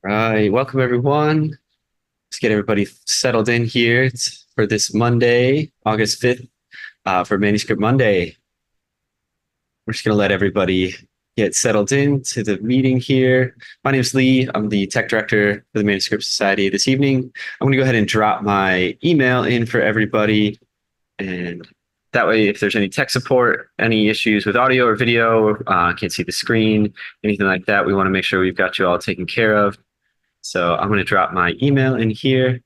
Right, welcome everyone. Let's get everybody settled in here for this Monday, August 5th, for Manuscript Monday. We're just going to let everybody get settled into the meeting here. My name is Lee. I'm the tech director for the Manuscript Society this evening. I'm going to go ahead and drop my email in for everybody. And that way, if there's any tech support, any issues with audio or video, can't see the screen, anything like that, we want to make sure we've got you all taken care of. So I'm going to drop my email in here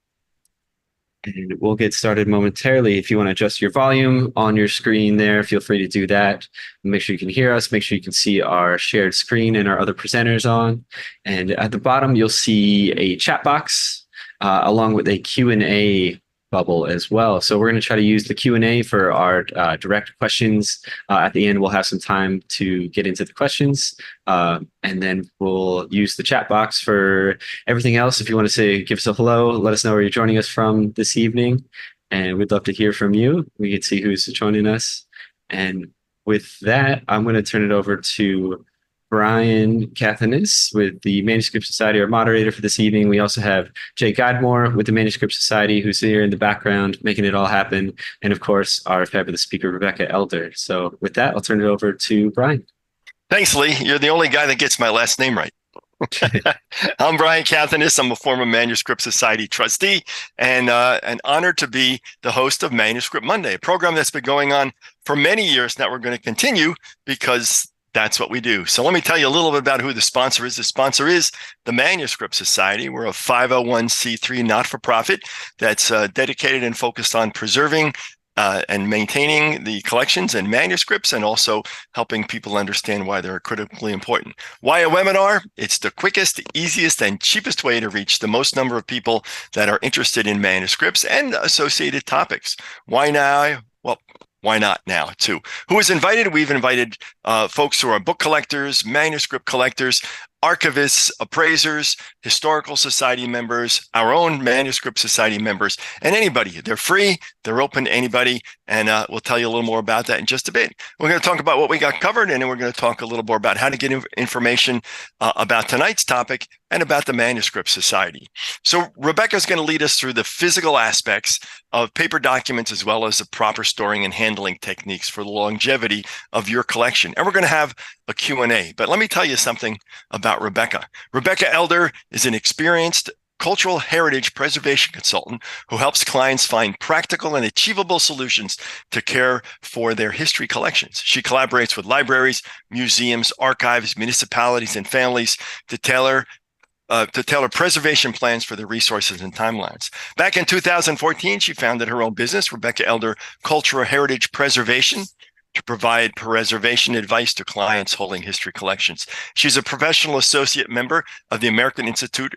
and we'll get started momentarily. If you want to adjust your volume on your screen there, feel free to do that. Make sure you can hear us. Make sure you can see our shared screen and our other presenters on. And at the bottom, you'll see a chat box along with a Q&A bubble as well. So we're going to try to use the Q&A for our direct questions. At the end, we'll have some time to get into the questions. And then we'll use the chat box for everything else. If you want to say, give us a hello, let us know where you're joining us from this evening. And we'd love to hear from you. We can see who's joining us. And with that, I'm going to turn it over to Brian Cathanis with the Manuscript Society, our moderator for this evening. We also have Jay Guidemore with the Manuscript Society, who's here in the background, making it all happen. And of course, our fabulous speaker, Rebecca Elder. So with that, I'll turn it over to Brian. Thanks, Lee. You're the only guy that gets my last name right. I'm Brian Cathanis. I'm a former Manuscript Society trustee and honored to be the host of Manuscript Monday, a program that's been going on for many years now. We're going to continue because that's what we do. So let me tell you a little bit about who the sponsor is. The sponsor is the Manuscript Society. We're a 501c3 not-for-profit that's dedicated and focused on preserving and maintaining the collections and manuscripts, and also helping people understand why they're critically important. Why a webinar? It's the quickest, easiest, and cheapest way to reach the most number of people that are interested in manuscripts and associated topics. Why now? Well, why not now, too? Who is invited? We've invited folks who are book collectors, manuscript collectors, archivists, appraisers, historical society members, our own Manuscript Society members, and anybody. They're free, they're open to anybody, and we'll tell you a little more about that in just a bit. We're going to talk about what we got covered, and then we're going to talk a little more about how to get information about tonight's topic and about the Manuscript Society. So Rebecca's going to lead us through the physical aspects of paper documents, as well as the proper storing and handling techniques for the longevity of your collection. And we're going to have a Q&A. But let me tell you something about Rebecca. Rebecca Elder is an experienced cultural heritage preservation consultant who helps clients find practical and achievable solutions to care for their history collections. She collaborates with libraries, museums, archives, municipalities, and families to tailor preservation plans for their resources and timelines. Back in 2014, she founded her own business, Rebecca Elder Cultural Heritage Preservation, to provide preservation advice to clients holding history collections. She's a professional associate member of the American Institute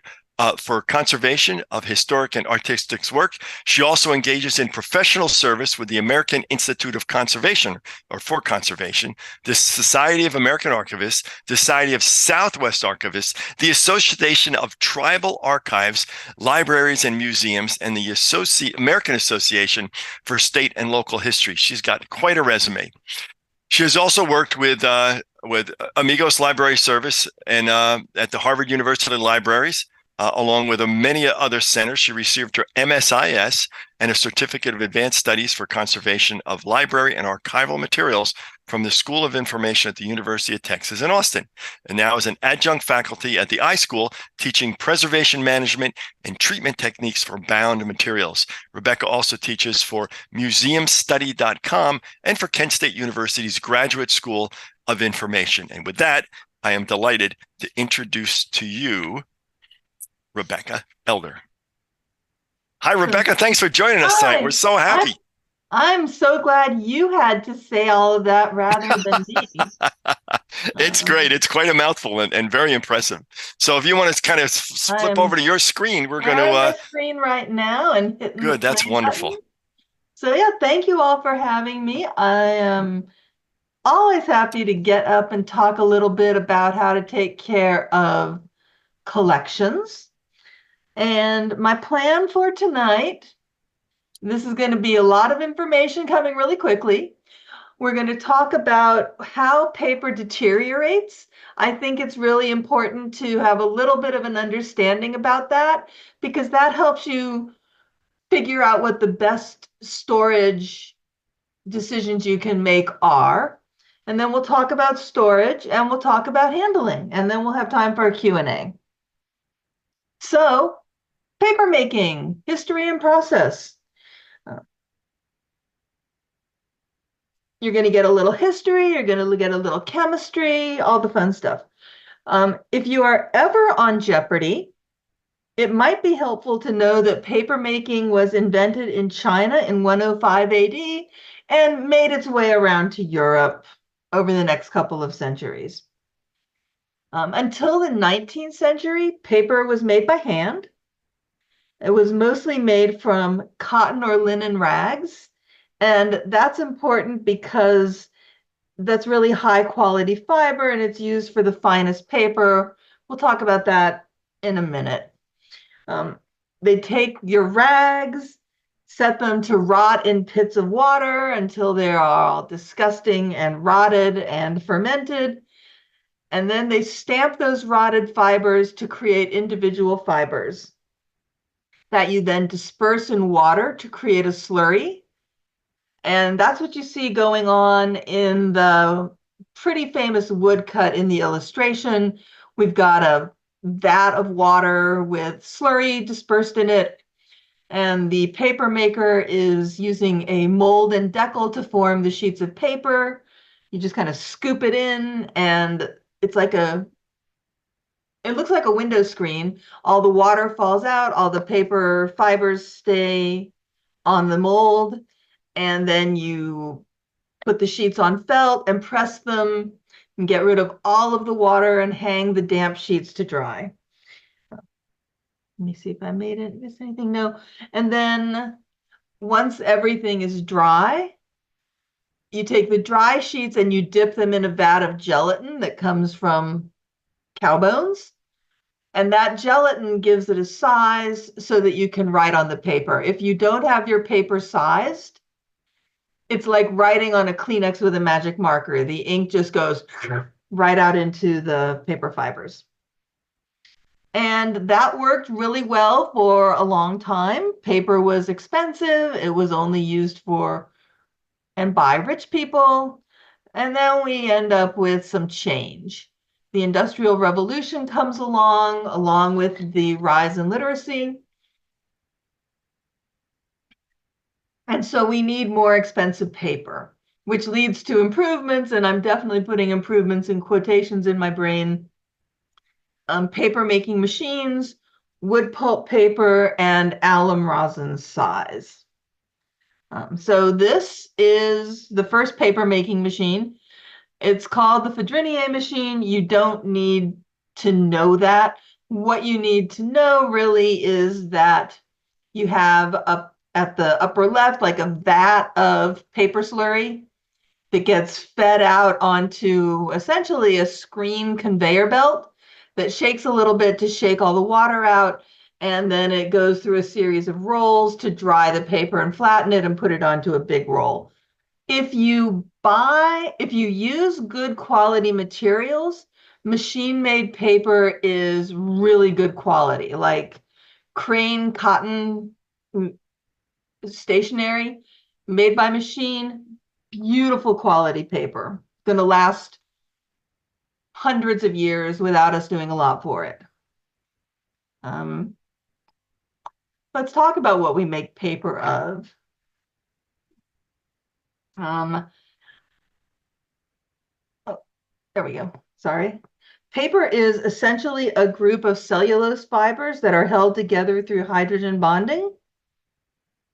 for Conservation of Historic and Artistic Work. She also engages in professional service with the American Institute of Conservation, or for Conservation, the Society of American Archivists, the Society of Southwest Archivists, the Association of Tribal Archives, Libraries and Museums, and the American Association for State and Local History. She's got quite a resume. She has also worked with Amigos Library Service and at the Harvard University Libraries, along with many other centers. She received her MSIS and a Certificate of Advanced Studies for Conservation of Library and Archival Materials from the School of Information at the University of Texas in Austin, and now is an adjunct faculty at the iSchool teaching preservation management and treatment techniques for bound materials. Rebecca also teaches for museumstudy.com and for Kent State University's Graduate School of Information. And with that, I am delighted to introduce to you Rebecca Elder. Hi, Rebecca. Thanks for joining us tonight. We're so happy. I'm so glad you had to say all of that rather than me. It's great. It's quite a mouthful and very impressive. So if you want to kind of flip over to your screen, we're going to... my screen right now and hitting Good. That's wonderful. Button. So yeah, thank you all for having me. I am always happy to get up and talk a little bit about how to take care of collections. And my plan for tonight, this is going to be a lot of information coming really quickly. We're going to talk about how paper deteriorates. I think it's really important to have a little bit of an understanding about that because that helps you figure out what the best storage decisions you can make are. And then we'll talk about storage and we'll talk about handling. And then we'll have time for a Q&A. So, paper making, history and process. You're going to get a little history, you're going to get a little chemistry, all the fun stuff. If you are ever on Jeopardy, it might be helpful to know that paper making was invented in China in 105 AD and made its way around to Europe over the next couple of centuries. Until the 19th century, paper was made by hand. It was mostly made from cotton or linen rags. And that's important because that's really high quality fiber and it's used for the finest paper. We'll talk about that in a minute. They take your rags, set them to rot in pits of water until they are all disgusting and rotted and fermented. And then they stamp those rotted fibers to create individual fibers that you then disperse in water to create a slurry. And that's what you see going on in the pretty famous woodcut in the illustration. We've got a vat of water with slurry dispersed in it. And the paper maker is using a mold and decal to form the sheets of paper. You just kind of scoop it in, and it's like it looks like a window screen. All the water falls out, all the paper fibers stay on the mold, and then you put the sheets on felt and press them and get rid of all of the water and hang the damp sheets to dry. Let me see if I miss anything. No. And then once everything is dry, you take the dry sheets and you dip them in a vat of gelatin that comes from cow bones. And that gelatin gives it a size so that you can write on the paper. If you don't have your paper sized, it's like writing on a Kleenex with a magic marker. The ink just goes right out into the paper fibers. And that worked really well for a long time. Paper was expensive. It was only used for and by rich people. And then we end up with some change. The Industrial Revolution comes along with the rise in literacy. And so we need more expensive paper, which leads to improvements. And I'm definitely putting improvements in quotations in my brain. Paper making machines, wood pulp paper, and alum rosin size. So this is the first paper making machine. It's called the Fadrinier machine. You don't need to know that. What you need to know really is that you have up at the upper left like a vat of paper slurry that gets fed out onto essentially a screen conveyor belt that shakes a little bit to shake all the water out. And then it goes through a series of rolls to dry the paper and flatten it and put it onto a big roll. If you use good quality materials, machine-made paper is really good quality, like Crane cotton stationery made by machine, beautiful quality paper. Going to last hundreds of years without us doing a lot for it. Let's talk about what we make paper of. Oh, there we go. Sorry. Paper is essentially a group of cellulose fibers that are held together through hydrogen bonding.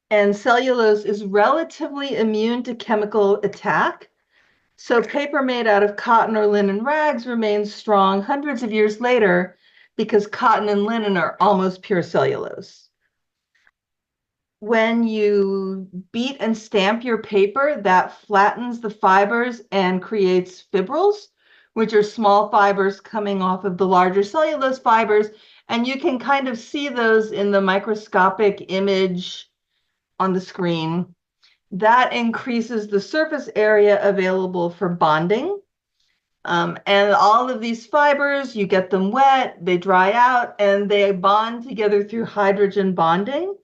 And cellulose is relatively immune to chemical attack. So paper made out of cotton or linen rags remains strong hundreds of years later because cotton and linen are almost pure cellulose. When you beat and stamp your paper, that flattens the fibers and creates fibrils, which are small fibers coming off of the larger cellulose fibers. And you can kind of see those in the microscopic image on the screen. That increases the surface area available for bonding. And all of these fibers, you get them wet, they dry out, and they bond together through hydrogen bonding,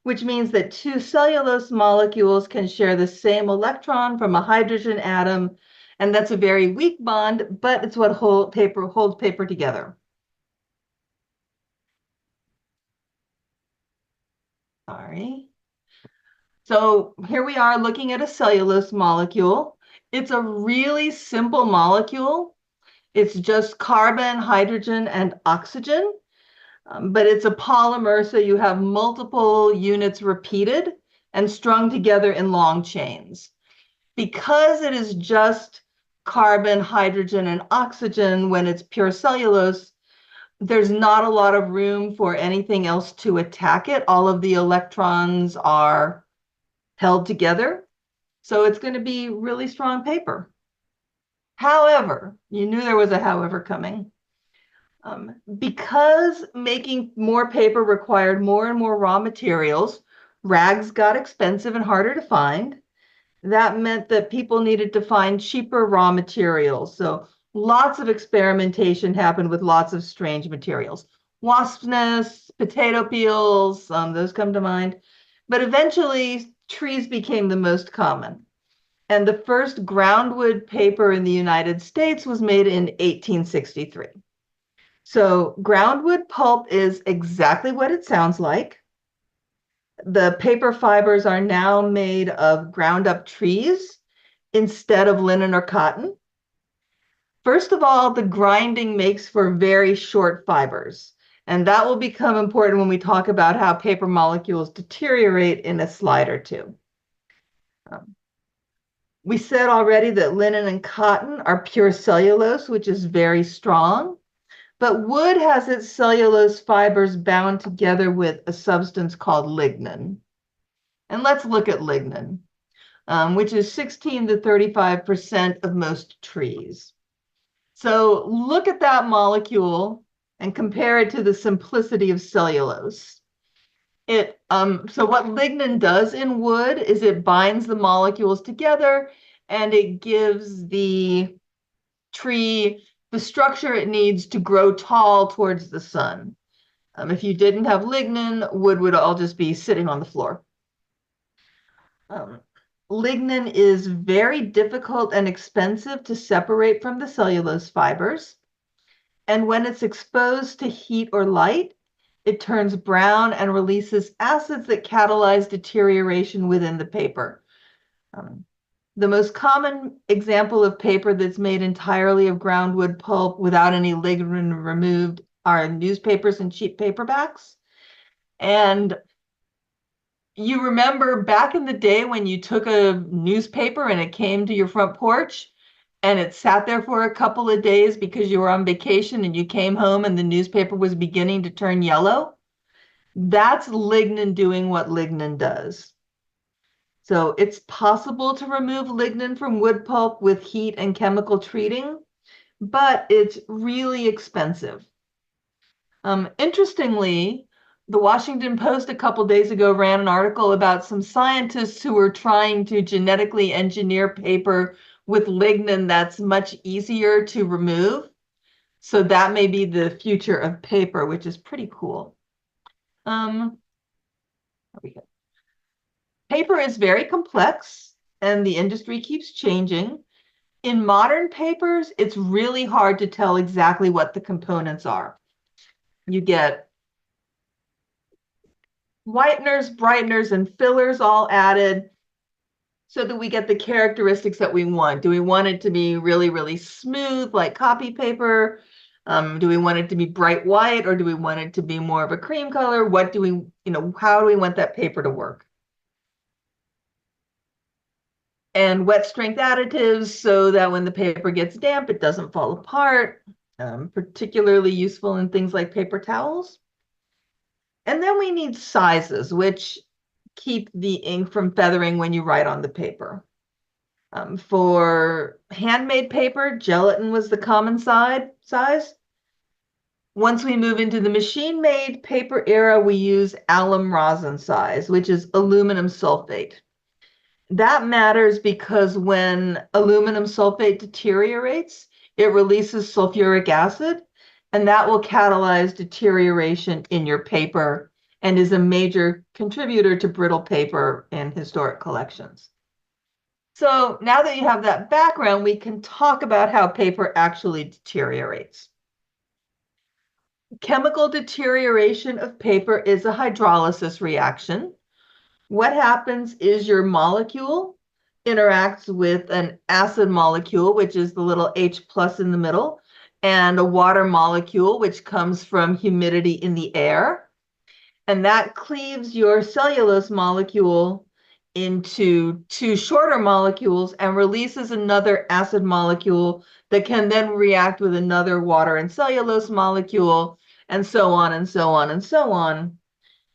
which means that two cellulose molecules can share the same electron from a hydrogen atom. And that's a very weak bond, but it's what holds paper together. Sorry. So here we are looking at a cellulose molecule. It's a really simple molecule. It's just carbon, hydrogen, and oxygen, but it's a polymer, so you have multiple units repeated and strung together in long chains. Because it is just carbon, hydrogen, and oxygen when it's pure cellulose, there's not a lot of room for anything else to attack it. All of the electrons are held together. So it's going to be really strong paper. However, you knew there was a however coming. Because making more paper required more and more raw materials, rags got expensive and harder to find. That meant that people needed to find cheaper raw materials. So lots of experimentation happened with lots of strange materials. Wasp's nests, potato peels, those come to mind. But eventually, trees became the most common. And the first groundwood paper in the United States was made in 1863. So groundwood pulp is exactly what it sounds like. The paper fibers are now made of ground up trees instead of linen or cotton. First of all, the grinding makes for very short fibers, and that will become important when we talk about how paper molecules deteriorate in a slide or two. We said already that linen and cotton are pure cellulose, which is very strong, but wood has its cellulose fibers bound together with a substance called lignin. And let's look at lignin, which is 16 to 35% of most trees. So look at that molecule and compare it to the simplicity of cellulose. So what lignin does in wood is it binds the molecules together and it gives the tree the structure it needs to grow tall towards the sun. If you didn't have lignin, wood would all just be sitting on the floor. Lignin is very difficult and expensive to separate from the cellulose fibers. And when it's exposed to heat or light, it turns brown and releases acids that catalyze deterioration within the paper. The most common example of paper that's made entirely of groundwood pulp without any lignin removed are newspapers and cheap paperbacks. And you remember back in the day when you took a newspaper and it came to your front porch and it sat there for a couple of days because you were on vacation and you came home and the newspaper was beginning to turn yellow? That's lignin doing what lignin does. So it's possible to remove lignin from wood pulp with heat and chemical treating, but it's really expensive. Interestingly, the Washington Post a couple days ago ran an article about some scientists who were trying to genetically engineer paper with lignin that's much easier to remove. So that may be the future of paper, which is pretty cool. Paper is very complex and the industry keeps changing. In modern papers, it's really hard to tell exactly what the components are. You get whiteners, brighteners, and fillers all added so that we get the characteristics that we want. Do we want it to be really, really smooth like copy paper? Do we want it to be bright white or do we want it to be more of a cream color? What do we, how do we want that paper to work? And wet strength additives so that when the paper gets damp, it doesn't fall apart, particularly useful in things like paper towels. And then we need sizes, which keep the ink from feathering when you write on the paper. For handmade paper, gelatin was the common size. Once we move into the machine-made paper era, we use alum rosin size, which is aluminum sulfate. That matters because when aluminum sulfate deteriorates, it releases sulfuric acid, and that will catalyze deterioration in your paper and is a major contributor to brittle paper in historic collections. So now that you have that background, we can talk about how paper actually deteriorates. Chemical deterioration of paper is a hydrolysis reaction. What happens is your molecule interacts with an acid molecule, which is the little H plus in the middle, and a water molecule, which comes from humidity in the air. And that cleaves your cellulose molecule into two shorter molecules and releases another acid molecule that can then react with another water and cellulose molecule, and so on and so on and so on.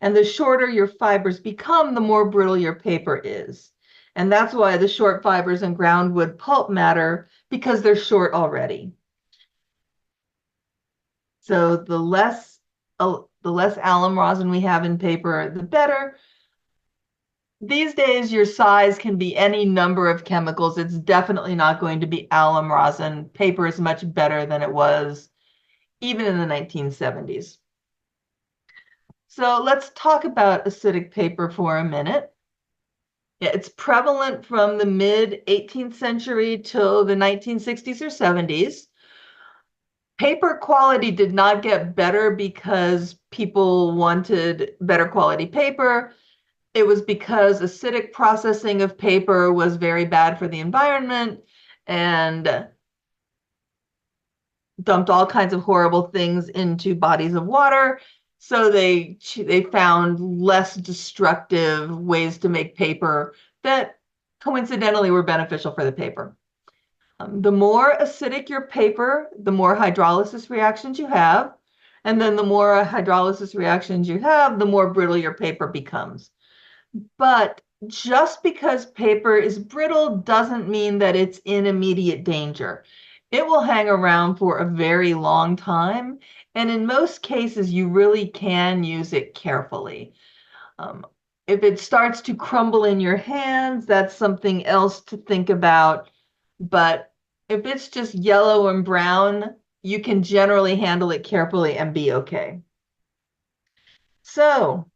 And the shorter your fibers become, the more brittle your paper is. And that's why the short fibers in groundwood pulp matter, because they're short already. So the less alum rosin we have in paper, the better. These days, your size can be any number of chemicals. It's definitely not going to be alum rosin. Paper is much better than it was even in the 1970s. So let's talk about acidic paper for a minute. Yeah, it's prevalent from the mid 18th century till the 1960s or 70s. Paper quality did not get better because people wanted better quality paper. It was because acidic processing of paper was very bad for the environment and dumped all kinds of horrible things into bodies of water. So they found less destructive ways to make paper that coincidentally were beneficial for the paper. The more acidic your paper, the more hydrolysis reactions you have. And then the more hydrolysis reactions you have, the more brittle your paper becomes. But just because paper is brittle doesn't mean that it's in immediate danger. It will hang around for a very long time. And in most cases, you really can use it carefully. If it starts to crumble in your hands, that's something else to think about. But if it's just yellow and brown, you can generally handle it carefully and be okay. So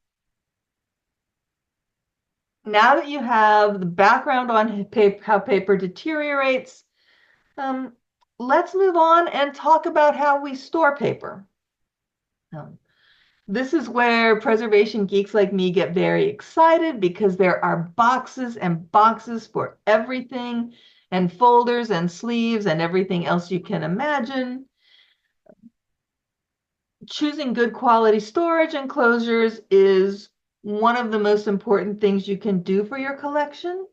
now that you have the background on how paper deteriorates, um, let's move on and talk about how we store paper. This is where preservation geeks like me get very excited because there are boxes and boxes for everything, and folders and sleeves and everything else you can imagine. Choosing good quality storage enclosures is one of the most important things you can do for your collection.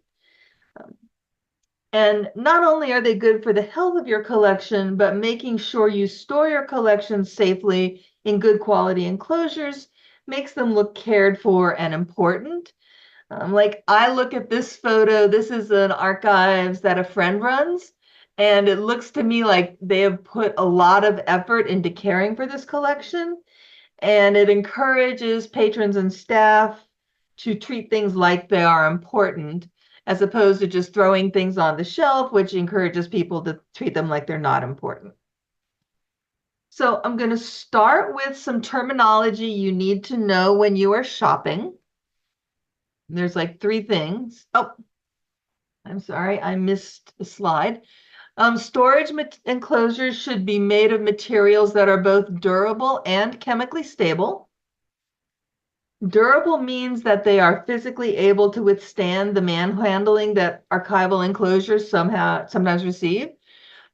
And not only are they good for the health of your collection, but making sure you store your collection safely in good quality enclosures makes them look cared for and important. Like I look at this photo, this is an archives that a friend runs, and it looks to me like they have put a lot of effort into caring for this collection, and it encourages patrons and staff to treat things like they are important, as opposed to just throwing things on the shelf, which encourages people to treat them like they're not important. So I'm going to start with some terminology you need to know when you are shopping. There's like three things. Oh, I'm sorry, I missed a slide. Storage enclosures should be made of materials that are both durable and chemically stable. Durable means that they are physically able to withstand the manhandling that archival enclosures sometimes receive.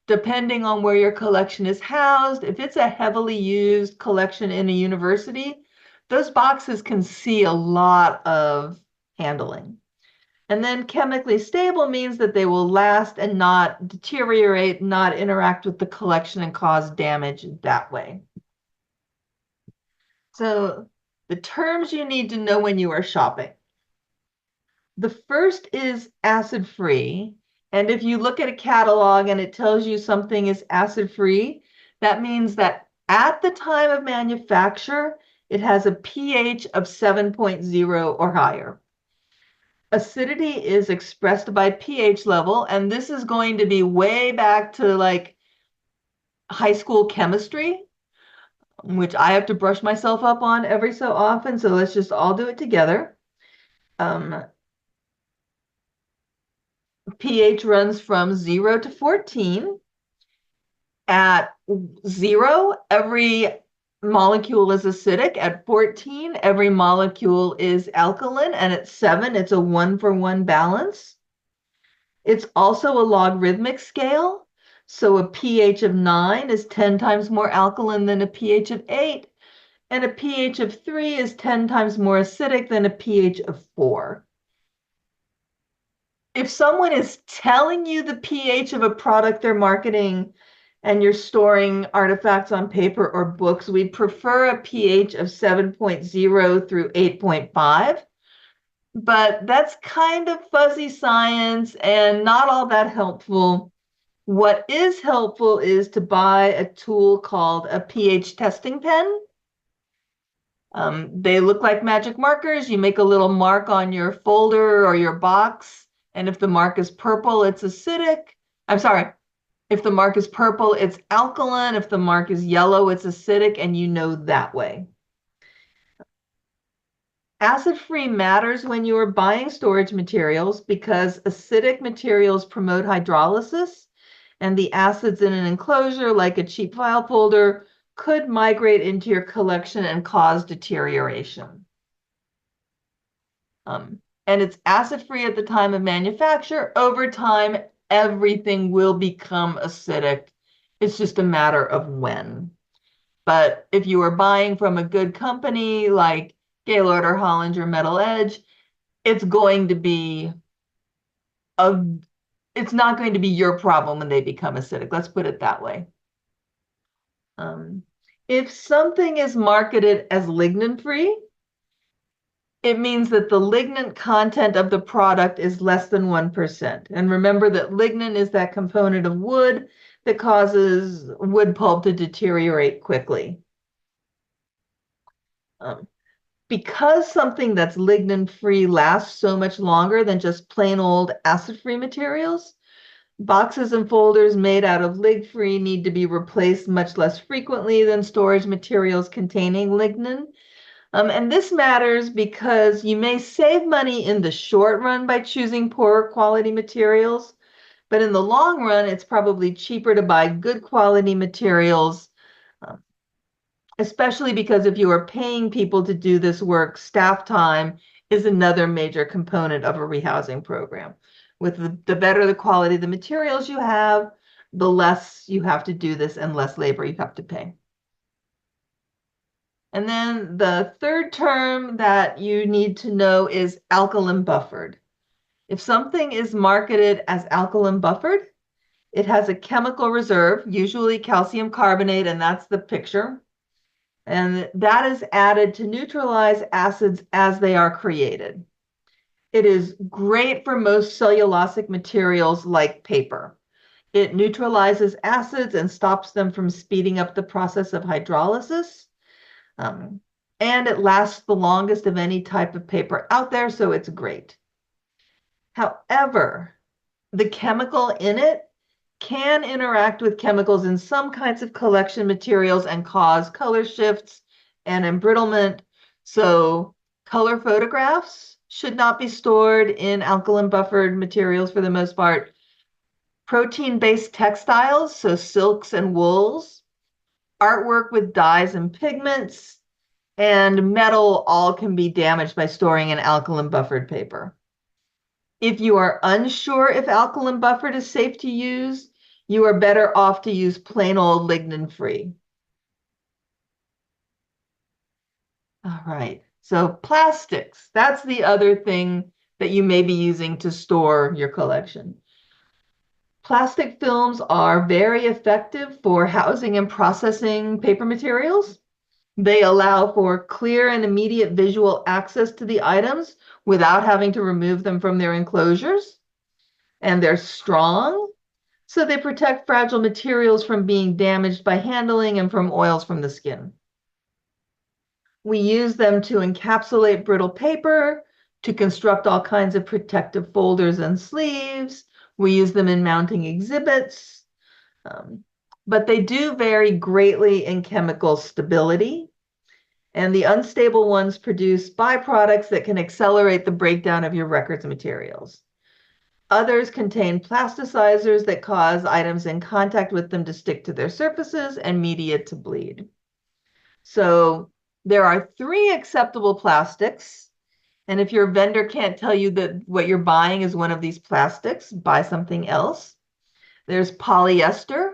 Depending on where your collection is housed, if it's a heavily used collection in a university, those boxes can see a lot of handling. And then chemically stable means that they will last and not deteriorate, not interact with the collection and cause damage that way. So the terms you need to know when you are shopping. The first is acid-free. And if you look at a catalog and it tells you something is acid-free, that means that at the time of manufacture, it has a pH of 7.0 or higher. Acidity is expressed by pH level, and this is going to be way back to like high school chemistry, which I have to brush myself up on every so often. So let's just all do it together. Um, pH runs from 0 to 14. At 0, every molecule is acidic. At 14, every molecule is alkaline. And at 7, it's a 1-for-1 balance. It's also a logarithmic scale. So a pH of 9 is 10 times more alkaline than a pH of 8. And a pH of 3 is 10 times more acidic than a pH of 4. If someone is telling you the pH of a product they're marketing and you're storing artifacts on paper or books, we'd prefer a pH of 7.0 through 8.5. But that's kind of fuzzy science and not all that helpful. What is helpful is to buy a tool called a pH testing pen. They look like magic markers. You make a little mark on your folder or your box, and if the mark is purple, it's acidic. I'm sorry, if the mark is purple, it's alkaline. If the mark is yellow, it's acidic, and you know that way. Acid-free matters when you are buying storage materials because acidic materials promote hydrolysis, and the acids in an enclosure, like a cheap file folder, could migrate into your collection and cause deterioration. And it's acid-free at the time of manufacture. Over time, everything will become acidic. It's just a matter of when. But if you are buying from a good company like Gaylord or Hollinger Metal Edge, it's going to be it's not going to be your problem when they become acidic. Let's put it that way. If something is marketed as lignin-free, it means that the lignin content of the product is less than 1%. And remember that lignin is that component of wood that causes wood pulp to deteriorate quickly. Because something that's lignin-free lasts so much longer than just plain old acid-free materials, boxes and folders made out of lig-free need to be replaced much less frequently than storage materials containing lignin. And this matters because you may save money in the short run by choosing poorer quality materials, but in the long run, it's probably cheaper to buy good quality materials, especially because if you are paying people to do this work, staff time is another major component of a rehousing program. With the better the quality of the materials you have, the less you have to do this and less labor you have to pay. And then the third term that you need to know is alkaline buffered. If something is marketed as alkaline buffered, it has a chemical reserve, usually calcium carbonate, and that's the picture. And that is added to neutralize acids as they are created. It is great for most cellulosic materials like paper. It neutralizes acids and stops them from speeding up the process of hydrolysis. And it lasts the longest of any type of paper out there, so it's great. However, the chemical in it can interact with chemicals in some kinds of collection materials and cause color shifts and embrittlement. So color photographs should not be stored in alkaline buffered materials for the most part. Protein-based textiles, so silks and wools, artwork with dyes and pigments, and metal all can be damaged by storing in alkaline buffered paper. If you are unsure if alkaline buffered is safe to use, you are better off to use plain old lignin-free. All right, so plastics, that's the other thing that you may be using to store your collection. Plastic films are very effective for housing and processing paper materials. They allow for clear and immediate visual access to the items without having to remove them from their enclosures. And they're strong, so they protect fragile materials from being damaged by handling and from oils from the skin. We use them to encapsulate brittle paper, to construct all kinds of protective folders and sleeves. We use them in mounting exhibits, but they do vary greatly in chemical stability. And the unstable ones produce byproducts that can accelerate the breakdown of your records materials. Others contain plasticizers that cause items in contact with them to stick to their surfaces and media to bleed. So there are 3 acceptable plastics. And if your vendor can't tell you that what you're buying is one of these plastics, buy something else. There's polyester,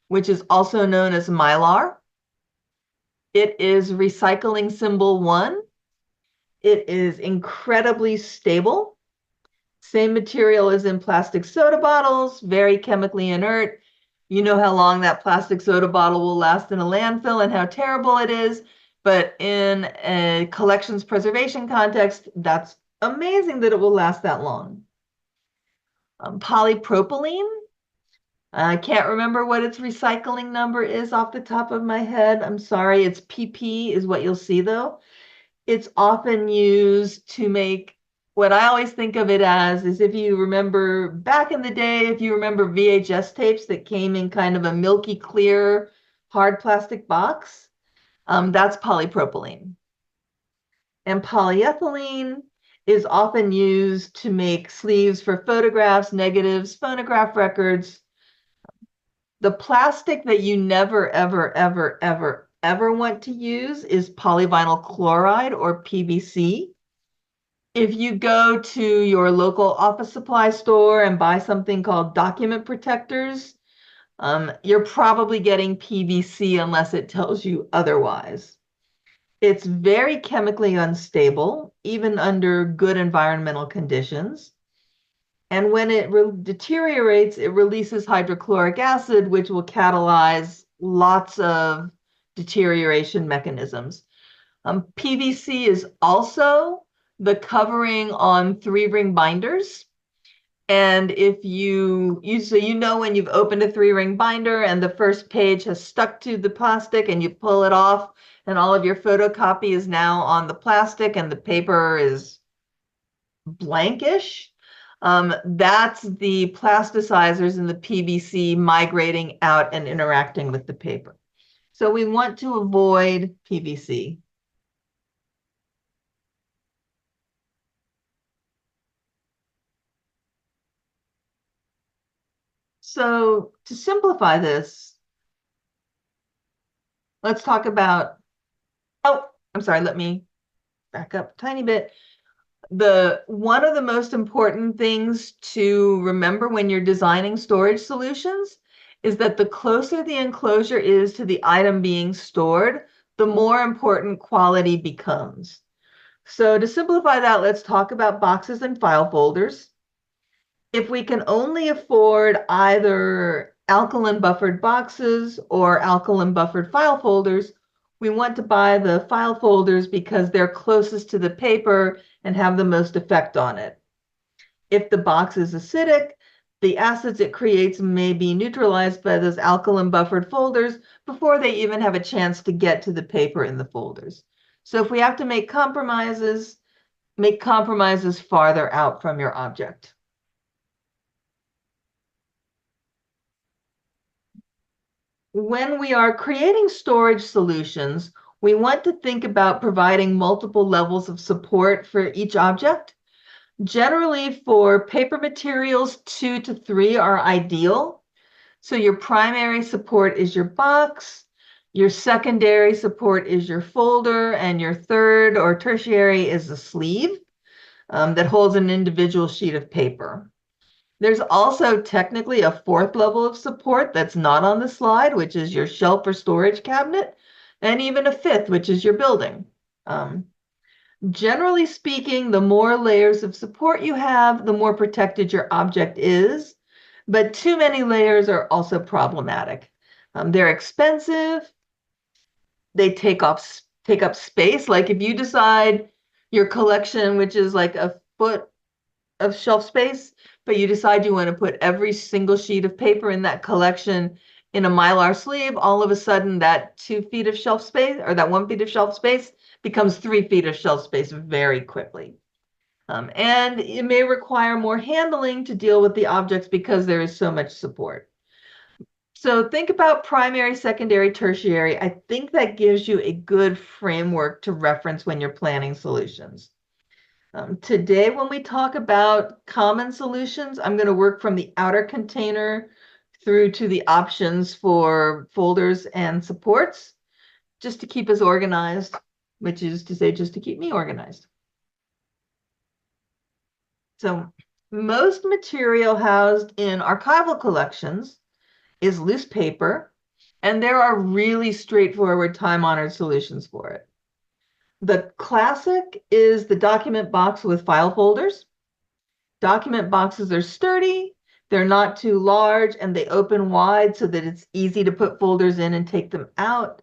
which is also known as mylar. It is recycling symbol 1. It is incredibly stable. Same material as in plastic soda bottles, very chemically inert. You know how long that plastic soda bottle will last in a landfill and how terrible it is. But in a collections preservation context, that's amazing that it will last that long. Polypropylene, I can't remember what its recycling number is off the top of my head. I'm sorry, it's PP is what you'll see though. It's often used to make what I always think of it as is if you remember back in the day, if you remember VHS tapes that came in kind of a milky clear hard plastic box, that's polypropylene. And polyethylene is often used to make sleeves for photographs, negatives, phonograph records. The plastic that you never, ever, ever, ever, ever want to use is polyvinyl chloride or PVC. If you go to your local office supply store and buy something called document protectors, you're probably getting PVC unless it tells you otherwise. It's very chemically unstable, even under good environmental conditions. And when it deteriorates, it releases hydrochloric acid, which will catalyze lots of deterioration mechanisms. PVC is also the covering on 3-ring binders. And if so you know when you've opened a 3-ring binder and the first page has stuck to the plastic and you pull it off and all of your photocopy is now on the plastic and the paper is blankish. That's the plasticizers in the PVC migrating out and interacting with the paper. So we want to avoid PVC. So to simplify this, let's talk about, I'm sorry, let me back up a tiny bit. One of the most important things to remember when you're designing storage solutions is that the closer the enclosure is to the item being stored, the more important quality becomes. So to simplify that, let's talk about boxes and file folders. If we can only afford either alkaline buffered boxes or alkaline buffered file folders, we want to buy the file folders because they're closest to the paper and have the most effect on it. If the box is acidic, the acids it creates may be neutralized by those alkaline buffered folders before they even have a chance to get to the paper in the folders. So if we have to make compromises farther out from your object. When we are creating storage solutions, we want to think about providing multiple levels of support for each object. Generally, for paper materials, 2 to 3 are ideal. So your primary support is your box, your secondary support is your folder, and your third or tertiary is the sleeve that holds an individual sheet of paper. There's also technically a 4th level of support that's not on the slide, which is your shelf or storage cabinet, and even a 5th, which is your building. Generally speaking, the more layers of support you have, the more protected your object is, but too many layers are also problematic. They're expensive, they take up space. Like if you decide your collection, which is like a foot of shelf space, but you decide you want to put every single sheet of paper in that collection in a mylar sleeve, all of a sudden that 2 feet of shelf space or that 1 feet of shelf space becomes 3 feet of shelf space very quickly. And it may require more handling to deal with the objects because there is so much support. So think about primary, secondary, tertiary. I think that gives you a good framework to reference when you're planning solutions. Today, when we talk about common solutions, I'm going to work from the outer container through to the options for folders and supports, just to keep us organized, which is to say, just to keep me organized. So most material housed in archival collections is loose paper, and there are really straightforward time-honored solutions for it. The classic is the document box with file folders. Document boxes are sturdy, they're not too large, and they open wide so that it's easy to put folders in and take them out.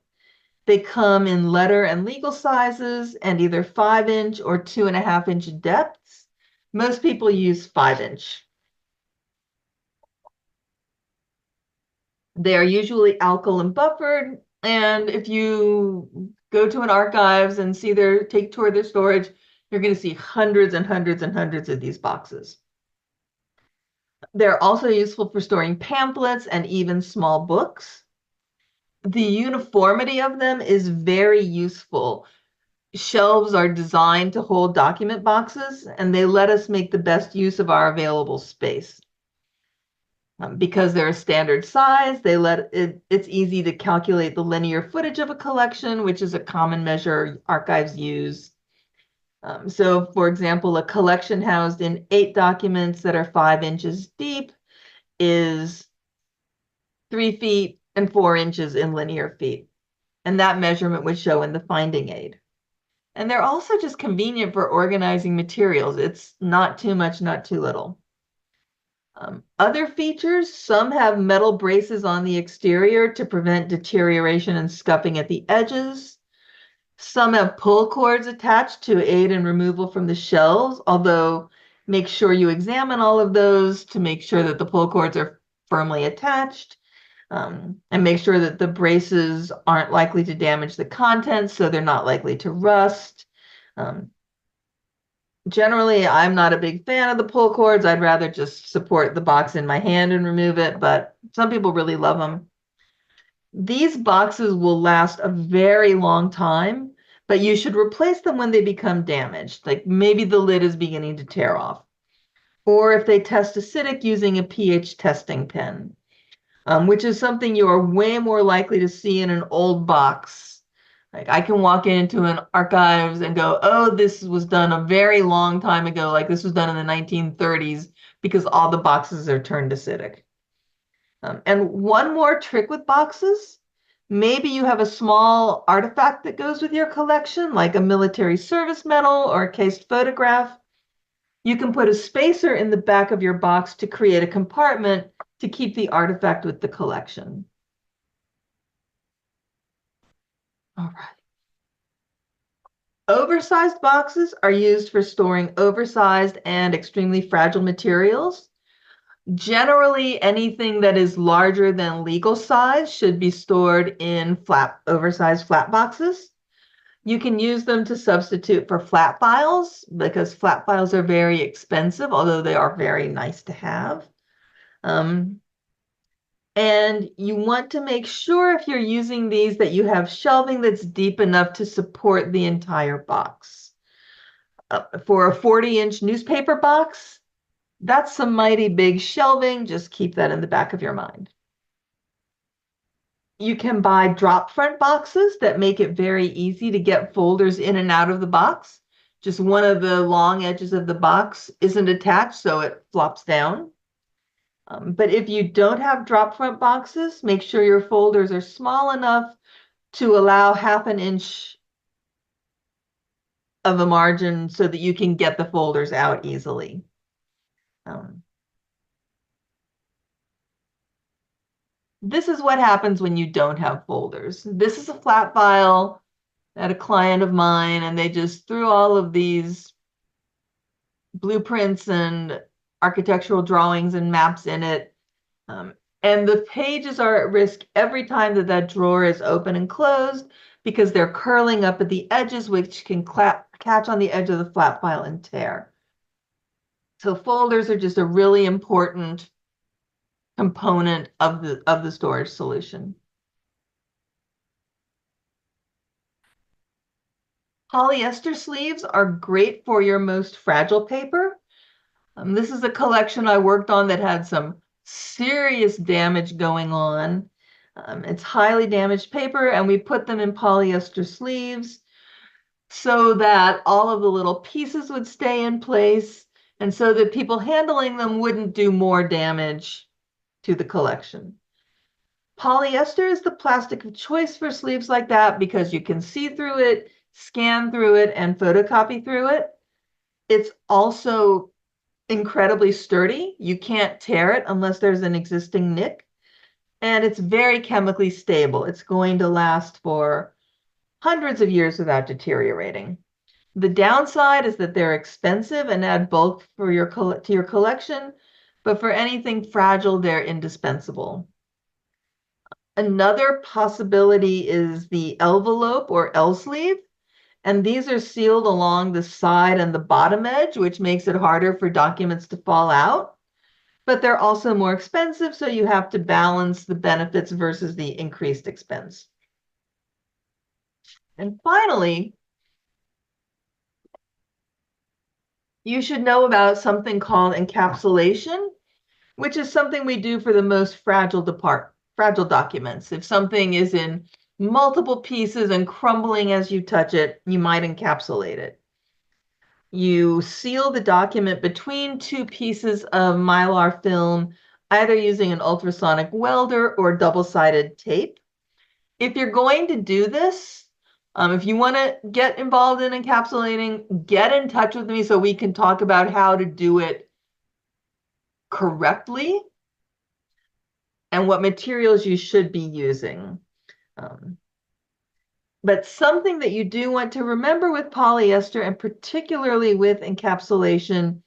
They come in letter and legal sizes and either 5-inch or 2.5-inch depths. Most people use 5-inch. They are usually alkaline buffered, and if you go to an archives and take tour of their storage, you're going to see hundreds and hundreds and hundreds of these boxes. They're also useful for storing pamphlets and even small books. The uniformity of them is very useful. Shelves are designed to hold document boxes, and they let us make the best use of our available space. Because they're a standard size, it's easy to calculate the linear footage of a collection, which is a common measure archives use. So, for example, a collection housed in 8 documents that are 5 inches deep is 3 feet and 4 inches in linear feet. And that measurement would show in the finding aid. And they're also just convenient for organizing materials. It's not too much, not too little. Other features, some have metal braces on the exterior to prevent deterioration and scuffing at the edges. Some have pull cords attached to aid in removal from the shelves, although make sure you examine all of those to make sure that the pull cords are firmly attached, and make sure that the braces aren't likely to damage the contents, so they're not likely to rust. Generally, I'm not a big fan of the pull cords. I'd rather just support the box in my hand and remove it, but some people really love them. These boxes will last a very long time, but you should replace them when they become damaged, like maybe the lid is beginning to tear off, or if they test acidic using a pH testing pen, which is something you are way more likely to see in an old box. Like I can walk into an archives and go, oh, this was done a very long time ago. Like this was done in the 1930s because all the boxes are turned acidic. And one more trick with boxes, maybe you have a small artifact that goes with your collection, like a military service medal or a cased photograph. You can put a spacer in the back of your box to create a compartment to keep the artifact with the collection. All right. Oversized boxes are used for storing oversized and extremely fragile materials. Generally, anything that is larger than legal size should be stored in oversized flat boxes. You can use them to substitute for flat files because flat files are very expensive, although they are very nice to have. And you want to make sure if you're using these that you have shelving that's deep enough to support the entire box. For a 40-inch newspaper box, that's some mighty big shelving. Just keep that in the back of your mind. You can buy drop front boxes that make it very easy to get folders in and out of the box. Just one of the long edges of the box isn't attached, so it flops down. But if you don't have drop front boxes, make sure your folders are small enough to allow 1/2 inch of a margin so that you can get the folders out easily. This is what happens when you don't have folders. This is a flat file at a client of mine, and they just threw all of these blueprints and architectural drawings and maps in it. And the pages are at risk every time that drawer is open and closed because they're curling up at the edges, which can catch on the edge of the flat file and tear. So folders are just a really important component of the storage solution. Polyester sleeves are great for your most fragile paper. This is a collection I worked on that had some serious damage going on. It's highly damaged paper, and we put them in polyester sleeves so that all of the little pieces would stay in place and so that people handling them wouldn't do more damage to the collection. Polyester is the plastic of choice for sleeves like that because you can see through it, scan through it, and photocopy through it. It's also incredibly sturdy. You can't tear it unless there's an existing nick. And it's very chemically stable. It's going to last for hundreds of years without deteriorating. The downside is that they're expensive and add bulk for to your collection, but for anything fragile, they're indispensable. Another possibility is the envelope or L sleeve, and these are sealed along the side and the bottom edge, which makes it harder for documents to fall out. But they're also more expensive, so you have to balance the benefits versus the increased expense. And finally, you should know about something called encapsulation, which is something we do for the most fragile documents. If something is in multiple pieces and crumbling as you touch it, you might encapsulate it. You seal the document between two pieces of Mylar film, either using an ultrasonic welder or double-sided tape. If you're going to do this, if you want to get involved in encapsulating, get in touch with me so we can talk about how to do it correctly and what materials you should be using. But something that you do want to remember with polyester, and particularly with encapsulation,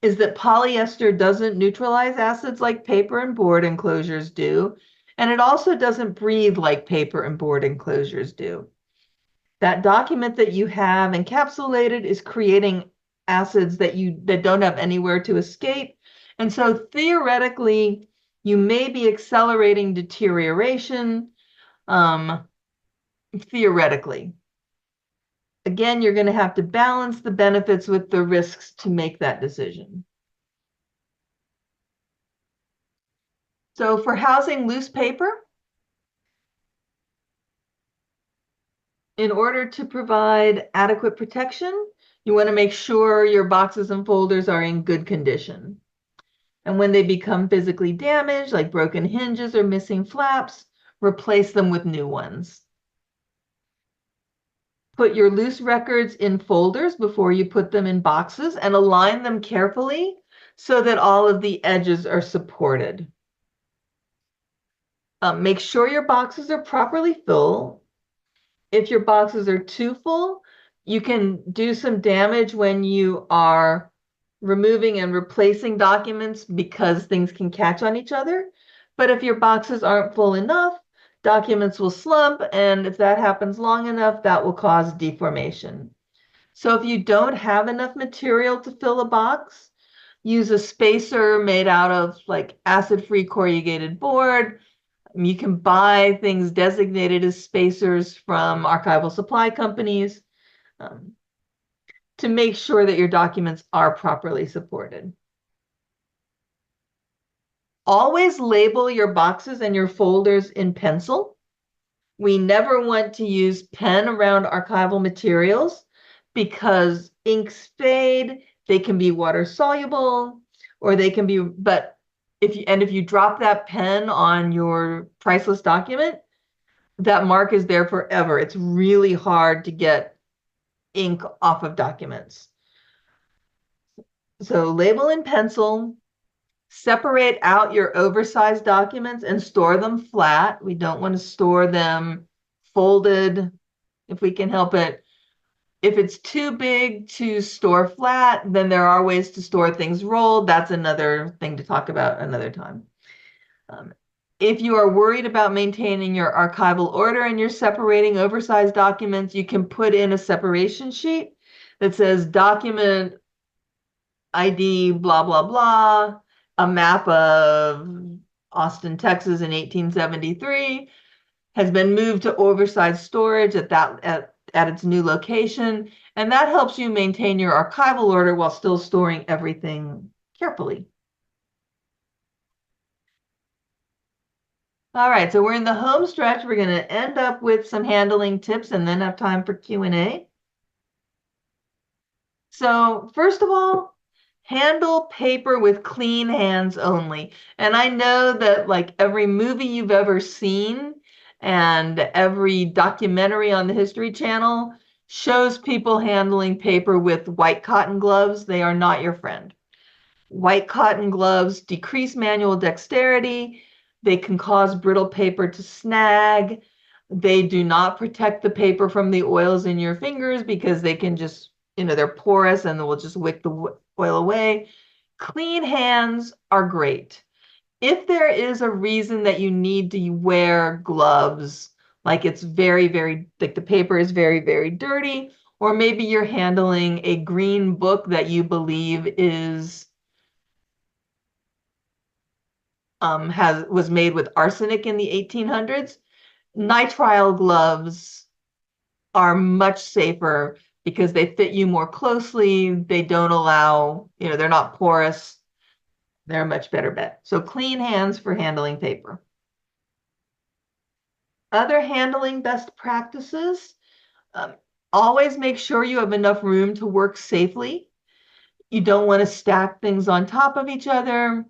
is that polyester doesn't neutralize acids like paper and board enclosures do, and it also doesn't breathe like paper and board enclosures do. That document that you have encapsulated is creating acids that don't have anywhere to escape, and so theoretically, you may be accelerating deterioration. Theoretically. Again, you're going to have to balance the benefits with the risks to make that decision. So for housing loose paper, in order to provide adequate protection, you want to make sure your boxes and folders are in good condition. And when they become physically damaged, like broken hinges or missing flaps, replace them with new ones. Put your loose records in folders before you put them in boxes and align them carefully so that all of the edges are supported. Make sure your boxes are properly full. If your boxes are too full, you can do some damage when you are removing and replacing documents because things can catch on each other. But if your boxes aren't full enough, documents will slump, and if that happens long enough, that will cause deformation. So if you don't have enough material to fill a box, use a spacer made out of like acid-free corrugated board. You can buy things designated as spacers from archival supply companies to make sure that your documents are properly supported. Always label your boxes and your folders in pencil. We never want to use pen around archival materials because inks fade, they can be water soluble, or they can be, but if you drop that pen on your priceless document, that mark is there forever. It's really hard to get ink off of documents. So label in pencil. Separate out your oversized documents and store them flat. We don't want to store them folded if we can help it. If it's too big to store flat, then there are ways to store things rolled. That's another thing to talk about another time. If you are worried about maintaining your archival order and you're separating oversized documents, you can put in a separation sheet that says document ID, blah, blah, blah, a map of Austin, Texas in 1873 has been moved to oversized storage at its new location. And that helps you maintain your archival order while still storing everything carefully. All right, so we're in the home stretch. We're going to end up with some handling tips and then have time for Q&A. So first of all, handle paper with clean hands only. And I know that like every movie you've ever seen and every documentary on the History Channel shows people handling paper with white cotton gloves. They are not your friend. White cotton gloves decrease manual dexterity. They can cause brittle paper to snag. They do not protect the paper from the oils in your fingers because they can just, they're porous and will just wick the oil away. Clean hands are great. If there is a reason that you need to wear gloves, like it's very, very, like the paper is very, very dirty, or maybe you're handling a green book that you believe is was made with arsenic in the 1800s. Nitrile gloves are much safer because they fit you more closely. They don't allow, they're not porous. They're a much better bet. So clean hands for handling paper. Other handling best practices, always make sure you have enough room to work safely. You don't want to stack things on top of each other.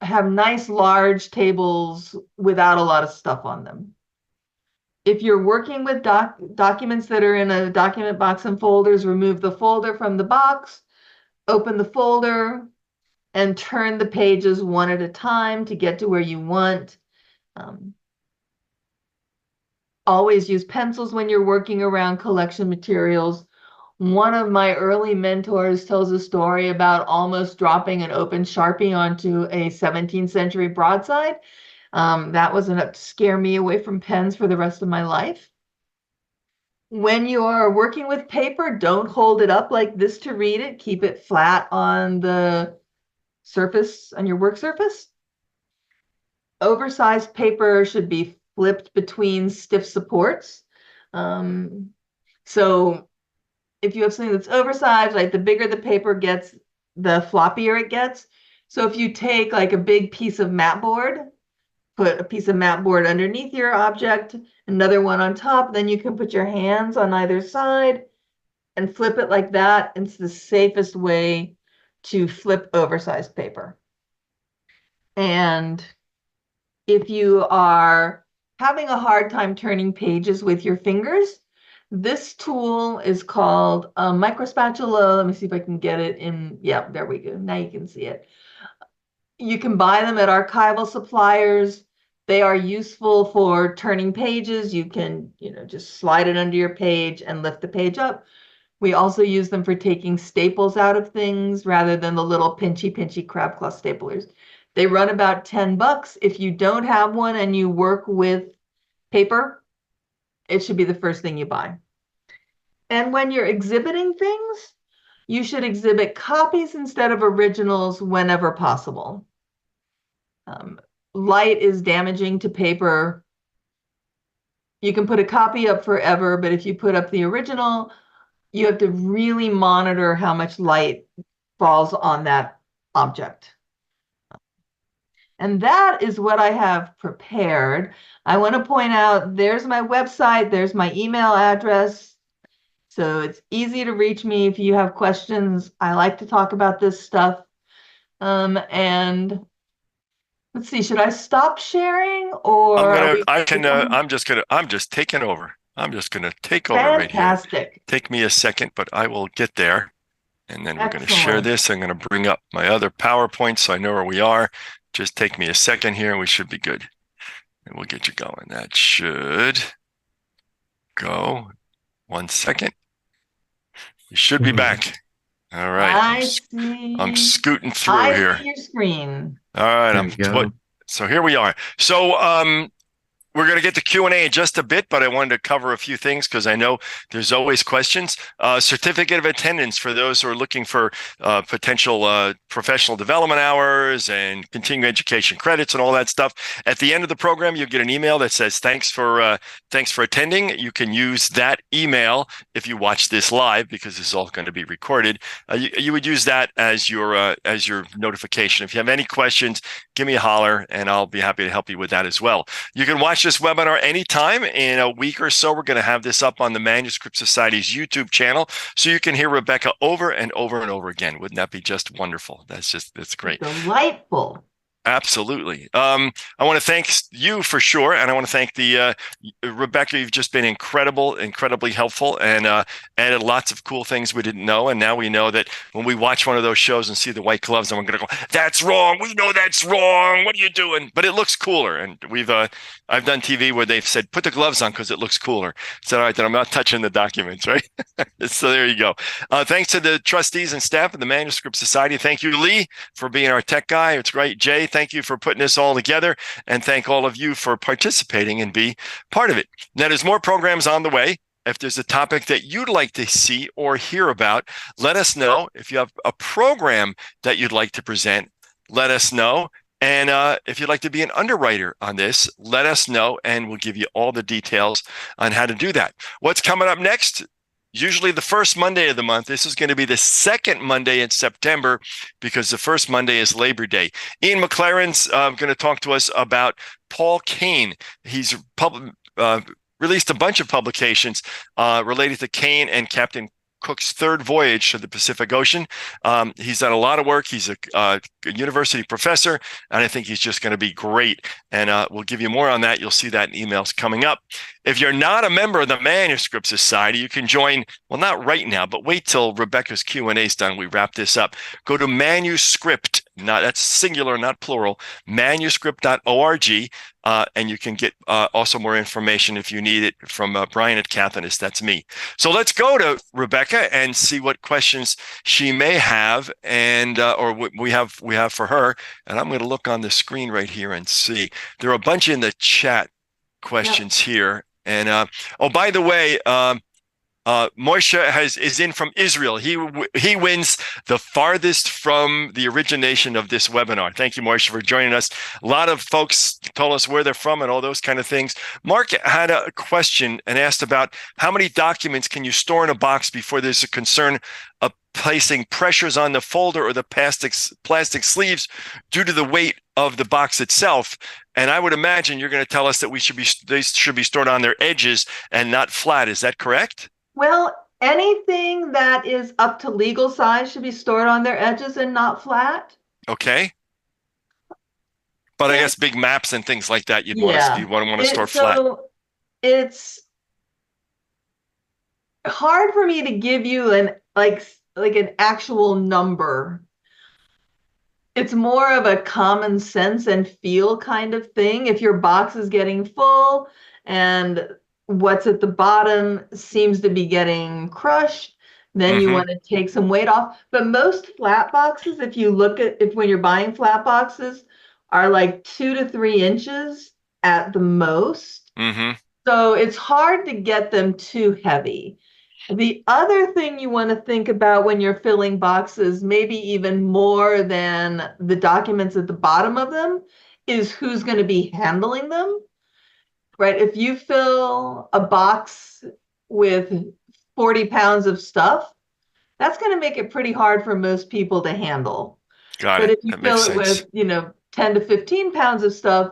Have nice large tables without a lot of stuff on them. If you're working with documents that are in a document box and folders, remove the folder from the box, open the folder, and turn the pages one at a time to get to where you want. Always use pencils when you're working around collection materials. One of my early mentors tells a story about almost dropping an open Sharpie onto a 17th century broadside. That was enough to scare me away from pens for the rest of my life. When you are working with paper, don't hold it up like this to read it. Keep it flat on the surface, on your work surface. Oversized paper should be flipped between stiff supports. So if you have something that's oversized, like the bigger the paper gets, the floppier it gets. So if you take like a big piece of mat board, put a piece of mat board underneath your object, another one on top, then you can put your hands on either side and flip it like that. It's the safest way to flip oversized paper. And if you are having a hard time turning pages with your fingers, this tool is called a microspatula. Let me see if I can get it in. Yeah, there we go. Now you can see it. You can buy them at archival suppliers. They are useful for turning pages. You can, just slide it under your page and lift the page up. We also use them for taking staples out of things rather than the little pinchy crab claw staplers. They run about $10. If you don't have one and you work with paper, it should be the first thing you buy. And when you're exhibiting things, you should exhibit copies instead of originals whenever possible. Light is damaging to paper. You can put a copy up forever, but if you put up the original, you have to really monitor how much light falls on that object. And that is what I have prepared. I want to point out there's my website, there's my email address. So it's easy to reach me if you have questions. I like to talk about this stuff. And let's see, should I stop sharing or I'm just taking over. I'm just gonna take over right here. Fantastic. Take me a second, but I will get there. And then we're going to share this. I'm going to bring up my other PowerPoint so I know where we are. Just take me a second here and we should be good. And we'll get you going. That should go. 1 second. We should be back. All right. I'm scooting through here. I see your screen. All right. So here we are. So We're going to get to Q&A in just a bit, but I wanted to cover a few things because I know there's always questions. Certificate of attendance for those who are looking for potential professional development hours and continuing education credits and all that stuff. At the end of the program, you'll get an email that says, thanks for attending. You can use that email if you watch this live, because this is all going to be recorded. You would use that as your notification. If you have any questions, give me a holler and I'll be happy to help you with that as well. You can watch this webinar anytime. In a week or so, we're going to have this up on the Manuscript Society's YouTube channel, so you can hear Rebecca over and over and over again. Wouldn't that be just wonderful? That's great. Delightful. Absolutely. I want to thank you for sure, and I want to thank the Rebecca. You've just been incredibly helpful, and added lots of cool things we didn't know. And now we know that when we watch one of those shows and see the white gloves, and we're going to go, "That's wrong. We know that's wrong. What are you doing?" But it looks cooler, and I've done TV where they've said, "Put the gloves on because it looks cooler." So all right, then I'm not touching the documents, right? So there you go. Thanks to the trustees and staff of the Manuscript Society. Thank you, Lee, for being our tech guy. It's great. Jay, thank you for putting this all together, and thank all of you for participating and be part of it. Now, there's more programs on the way. If there's a topic that you'd like to see or hear about, let us know. If you have a program that you'd like to present, let us know. And if you'd like to be an underwriter on this, let us know, and we'll give you all the details on how to do that. What's coming up next? Usually the first Monday of the month. This is going to be the second Monday in September, because the first Monday is Labor Day. Ian McLaren's going to talk to us about Paul Kane. He's released a bunch of publications related to Kane and Captain Cook's third voyage to the Pacific Ocean. He's done a lot of work. He's a university professor, and I think he's just going to be great. And we'll give you more on that. You'll see that in emails coming up. If you're not a member of the Manuscript Society, you can join, well, not right now, but wait till Rebecca's Q&A is done. We wrap this up. Go to Manuscript, that's singular, not plural, manuscript.org. And you can get also more information if you need it from Brian at Cathonis. That's me. So let's go to Rebecca and see what questions she may have, and or we have for her. And I'm going to look on the screen right here and see. There are a bunch in the chat questions here. And oh, by the way, Moshe is in from Israel. He wins the farthest from the origination of this webinar. Thank you, Moshe, for joining us. A lot of folks told us where they're from and all those kind of things. Mark had a question and asked about how many documents can you store in a box before there's a concern of placing pressures on the folder or the plastic sleeves due to the weight of the box itself. And I would imagine you're going to tell us that they should be stored on their edges and not flat. Is that correct? Well, anything that is up to legal size should be stored on their edges and not flat. Okay. But I guess big maps and things like that, you want to store flat. So it's hard for me to give you an actual number. It's more of a common sense and feel kind of thing. If your box is getting full and what's at the bottom seems to be getting crushed, then you want to take some weight off. But most flat boxes, if you look at when you're buying flat boxes, are like 2 to 3 inches at the most. So it's hard to get them too heavy. The other thing you want to think about when you're filling boxes, maybe even more than the documents at the bottom of them, is who's going to be handling them. Right? If you fill a box with 40 pounds of stuff, that's going to make it pretty hard for most people to handle. But if you fill it with, 10 to 15 pounds of stuff,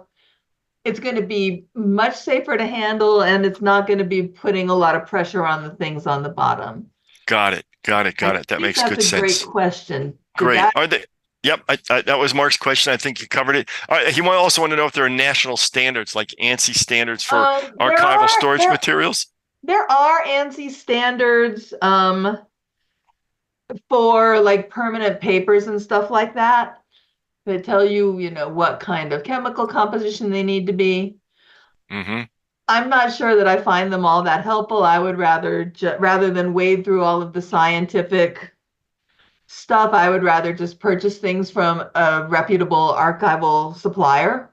it's going to be much safer to handle, and it's not going to be putting a lot of pressure on the things on the bottom. Got it. That makes good sense. That's a great question. Great. Are they? Yep, that was Mark's question. I think you covered it. All right, he also wanted to know if there are national standards, like ANSI standards for archival storage materials. There are ANSI standards for like permanent papers and stuff like that. They tell you, what kind of chemical composition they need to be. I'm not sure that I find them all that helpful. I would rather than wade through all of the scientific stuff, I would rather just purchase things from a reputable archival supplier.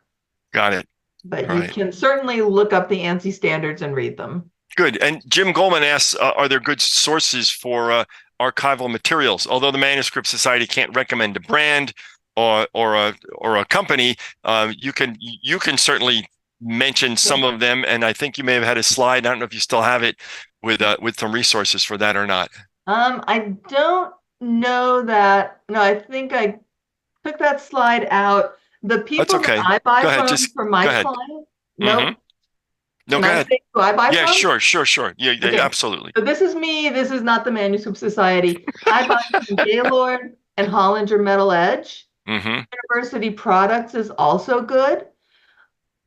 Got it. But All you right. can certainly look up the ANSI standards and read them. Good. And Jim Goldman asks, are there good sources for archival materials? Although the Manuscript Society can't recommend a brand or a company, you can certainly mention some of them. And I think you may have had a slide. I don't know if you still have it with some resources for that or not. I don't know that. No, I think I took that slide out. The That's people that okay. I buy Go ahead. from Just for my go ahead. client, Mm-hmm. nope. No, Can go I ahead. say who I buy Yeah, from? sure. Yeah, Okay. absolutely. So this is me. This is not the Manuscript Society. I buy from Gaylord and Hollinger Metal Edge. Mm-hmm. University Products is also good.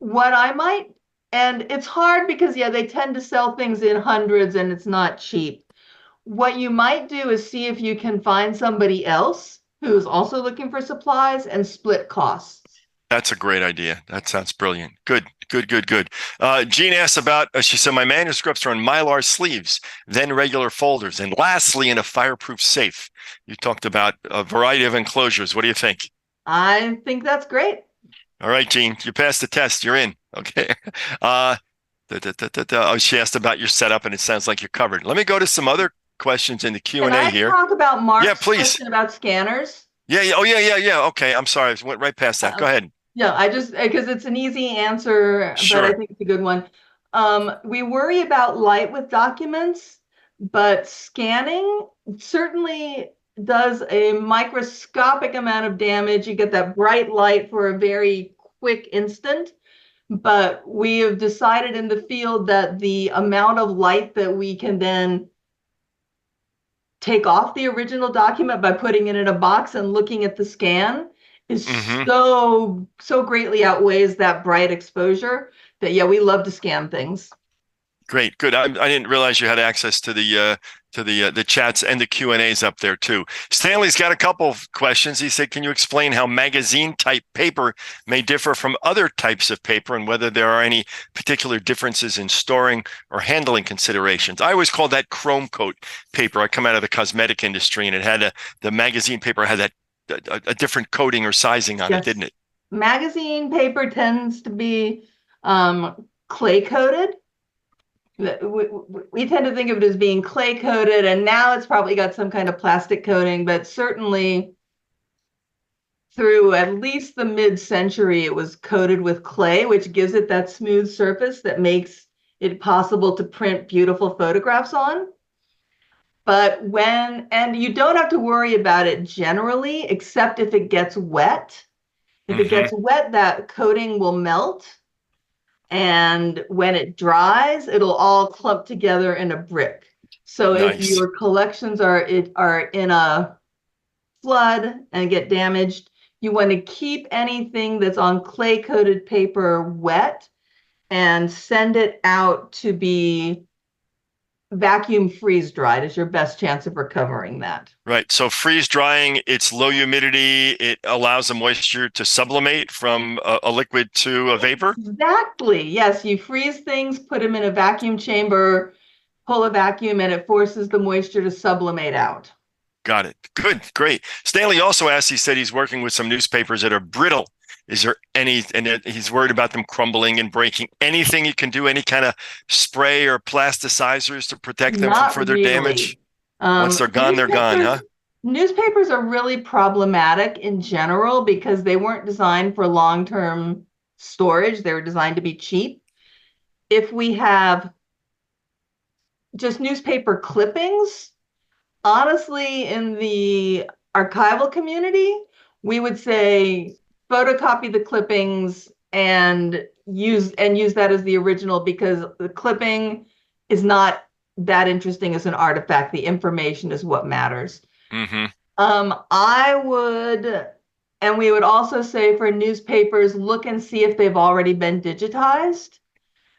What I might, and it's hard because, yeah, they tend to sell things in hundreds and it's not cheap. What you might do is see if you can find somebody else who's also looking for supplies and split costs. That's a great idea. That sounds brilliant. Good. Jean asks about, she said, my manuscripts are in Mylar sleeves, then regular folders, and lastly, in a fireproof safe. You talked about a variety of enclosures. What do you think? I think that's great. All right, Jean, you passed the test. You're in. Okay. Uh, Oh, she asked about your setup, and it sounds like you're covered. Let me go to some other questions in the Can Q&A I here. talk about Yeah, Mark's please. question about scanners? Yeah. Oh, yeah. Okay, I'm sorry. I went right past that. Go Um, ahead. yeah, I just because it's an easy answer, but I Sure. think it's a good one. We worry about light with documents, but scanning certainly does a microscopic amount of damage. You get that bright light for a very quick instant, but we have decided in the field that the amount of light that we can then take off the original document by putting it in a box and looking at the scan is Mm-hmm. so greatly outweighs that bright exposure that, yeah, we love to scan things. Great, good. I didn't realize you had access to the chats and the Q&As up there too. Stanley's got a couple of questions. He said, "Can you explain how magazine type paper may differ from other types of paper, and whether there are any particular differences in storing or handling considerations?" I always call that chrome coat paper. I come out of the cosmetic industry, and it had the magazine paper had that a different coating or sizing on it, Yes. didn't it? Magazine paper tends to be clay coated. We tend to think of it as being clay coated, and now it's probably got some kind of plastic coating, but certainly through at least the mid-century, it was coated with clay, which gives it that smooth surface that makes it possible to print beautiful photographs on. But and you don't have to worry about it generally, except if it gets wet. If it Mm-hmm. gets wet, that coating will melt. And when it dries, it'll all clump together in a brick. So if Nice. your collections are in a flood and get damaged, you want to keep anything that's on clay coated paper wet and send it out to be vacuum freeze dried is your best chance of recovering that. Right. So freeze drying, it's low humidity. It allows the moisture to sublimate from a liquid to a vapor. Exactly. Yes, you freeze things, put them in a vacuum chamber, pull a vacuum, and it forces the moisture to sublimate out. Got it. Good. Great. Stanley also asked, he said he's working with some newspapers that are brittle. Is there any, and he's worried about them crumbling and breaking. Anything you can do, any kind of spray or plasticizers to protect them from Not further damage? really. Once they're gone, huh? Newspapers are really problematic in general because they weren't designed for long-term storage. They were designed to be cheap. If we have just newspaper clippings, honestly, in the archival community, we would say photocopy the clippings and use that as the original, because the clipping is not that interesting as an artifact. The information is what matters. Mm-hmm. I would, and we would also say for newspapers, look and see if they've already been digitized,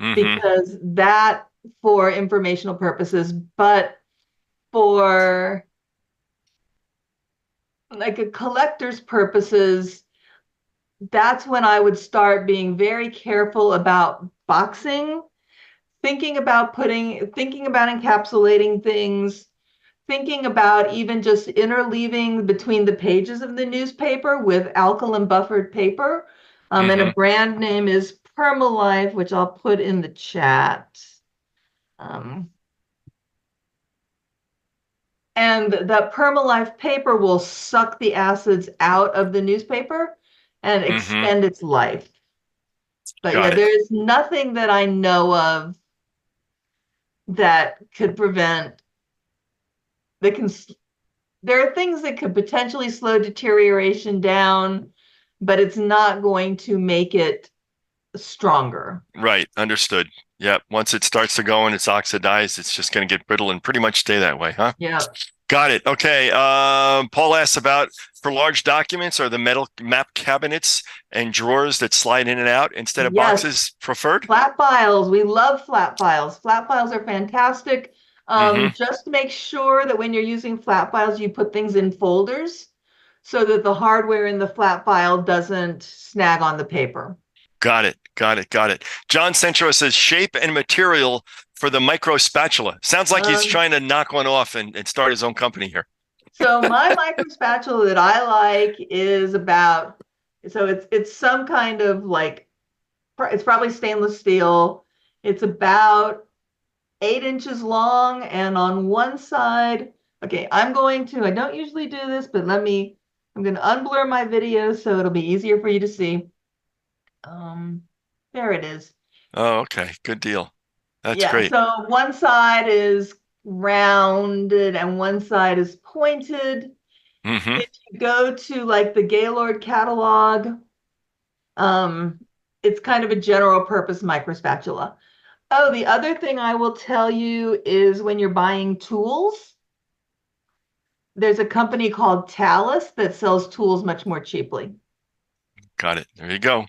Mm-hmm. because that for informational purposes, but for like a collector's purposes, that's when I would start being very careful about boxing, thinking about encapsulating things, thinking about even just interleaving between the pages of the newspaper with alkaline buffered paper. And a Mm-hmm. brand name is Permalife, which I'll put in the chat. And that Permalife paper will suck the acids out of the newspaper and extend its life. But yeah, Got it. there is nothing that I know of that could prevent there are things that could potentially slow deterioration down, but it's not going to make it stronger. Right. Understood. Yeah. Once it starts to go and it's oxidized, it's just going to get brittle and pretty much stay that way, huh? Yeah. Got it. Okay. Paul asks about for large documents, are the metal map cabinets and drawers that slide in and out instead of boxes preferred? Flat files. We love flat files. Flat files are fantastic. Just make sure that when you're using flat files, you put things in folders so that the hardware in the flat file doesn't snag on the paper. Got it. John Centro says shape and material for the micro spatula. Sounds like he's trying to knock one off and start his own company here. So my micro spatula that I like is it's some kind of it's probably stainless steel. It's about 8 inches long, and on one side, okay, I don't usually do this, but I'm going to unblur my video so it'll be easier for you to see. There it is. Oh, okay. Good deal. That's great. So one side is rounded and one side is pointed. If you go to like the Gaylord catalog, it's kind of a general purpose micro spatula. Oh, the other thing I will tell you is when you're buying tools, there's a company called Talus that sells tools much more cheaply. Got it. There you go.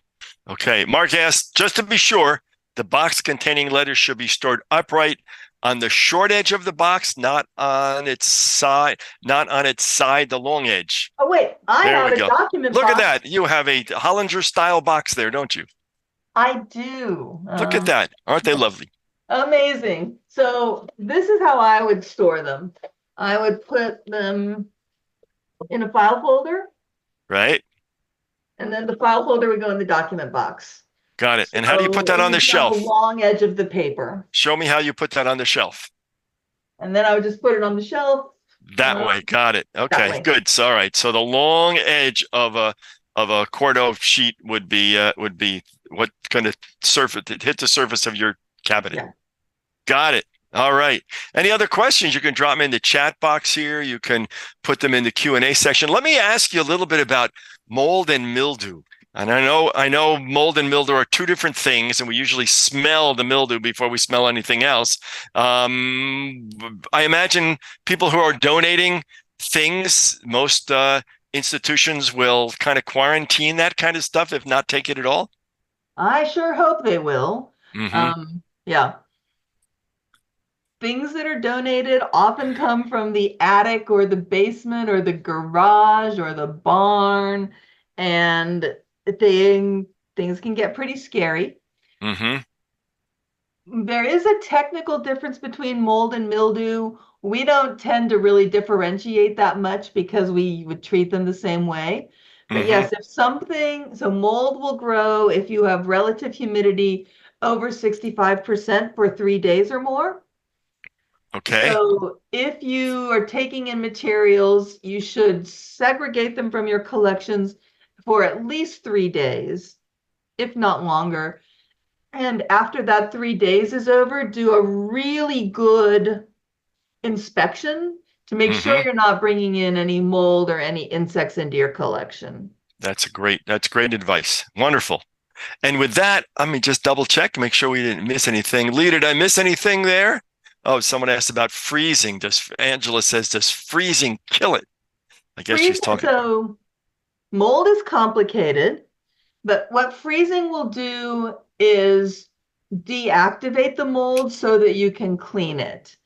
Okay. Mark asked, just to be sure, the box containing letters should be stored upright on the short edge of the box, not on its side, the long edge. Oh, wait, I have a document box. Look at that. You have a Hollinger style box there, don't you? I do. Look at that. Aren't they lovely? Amazing. So this is how I would store them. I would put them in a file folder. Right. And then the file folder would go in the document box. Got it. And how do you put that on the shelf? The long edge of the paper. Show me how you put that on the shelf. And then I would just put it on the shelf. That way. Got it. Okay, good. So, all right. So the long edge of a Cordo sheet would be what going to hit the surface of your cabinet. Yeah. Got it. All right. Any other questions? You can drop them in the chat box here. You can put them in the Q&A section. Let me ask you a little bit about mold and mildew. And I know mold and mildew are two different things, and we usually smell the mildew before we smell anything else. I imagine people who are donating things, most institutions will kind of quarantine that kind of stuff, if not take it at all. I sure hope they will. Yeah. Things that are donated often come from the attic or the basement or the garage or the barn, and things can get pretty scary. There is a technical difference between mold and mildew. We don't tend to really differentiate that much because we would treat them the same way. But yes, so mold will grow if you have relative humidity over 65% for 3 days or more. Okay. So if you are taking in materials, you should segregate them from your collections for at least 3 days, if not longer. And after that 3 days is over, do a really good inspection to make sure you're not bringing in any mold or any insects into your collection. That's great advice. Wonderful. And with that, let me just double check, make sure we didn't miss anything. Lee, did I miss anything there? Oh, someone asked about freezing. Angela says, does freezing kill it? I guess she's talking. So mold is complicated, but what freezing will do is deactivate the mold so that you can clean it.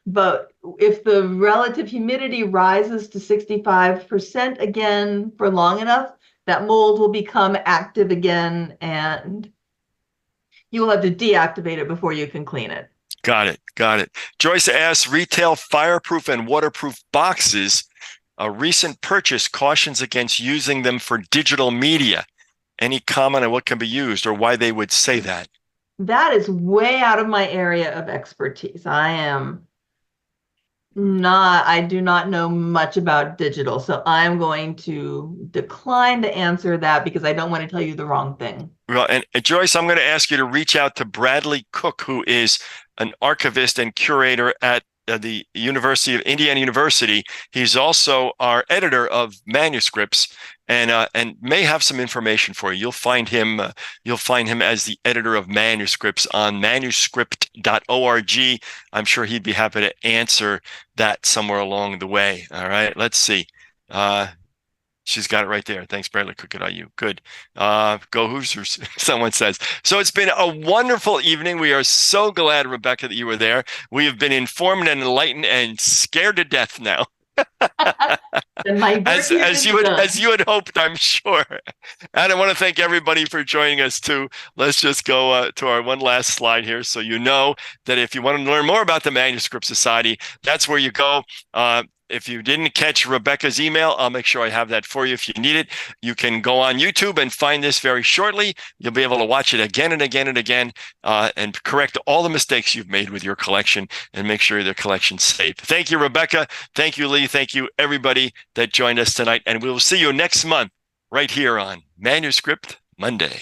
But if the relative humidity rises to 65% again for long enough, that mold will become active again, and you will have to deactivate it before you can clean it. Got it. Joyce asks, retail fireproof and waterproof boxes. A recent purchase cautions against using them for digital media. Any comment on what can be used or why they would say that? That is way out of my area of expertise. I do not know much about digital, so I'm going to decline to answer that because I don't want to tell you the wrong thing. Well, and Joyce, I'm going to ask you to reach out to Bradley Cook, who is an archivist and curator at the University of Indiana University. He's also our editor of manuscripts, and may have some information for you. You'll find him as the editor of manuscripts on manuscript.org. I'm sure he'd be happy to answer that somewhere along the way. All right, let's see. She's got it right there. Thanks, Bradley. Cook it on you. Good. Go Hoosiers, someone says. So it's been a wonderful evening. We are so glad, Rebecca, that you were there. We have been informed and enlightened and scared to death now. As you had hoped, I'm sure. And I want to thank everybody for joining us too. Let's just go to our one last slide here, so you know that if you want to learn more about the Manuscript Society, that's where you go. If you didn't catch Rebecca's email, I'll make sure I have that for you. If you need it, you can go on YouTube and find this very shortly. You'll be able to watch it again and again and again, and correct all the mistakes you've made with your collection and make sure the collection's safe. Thank you, Rebecca. Thank you, Lee. Thank you, everybody that joined us tonight. And we will see you next month right here on Manuscript Monday.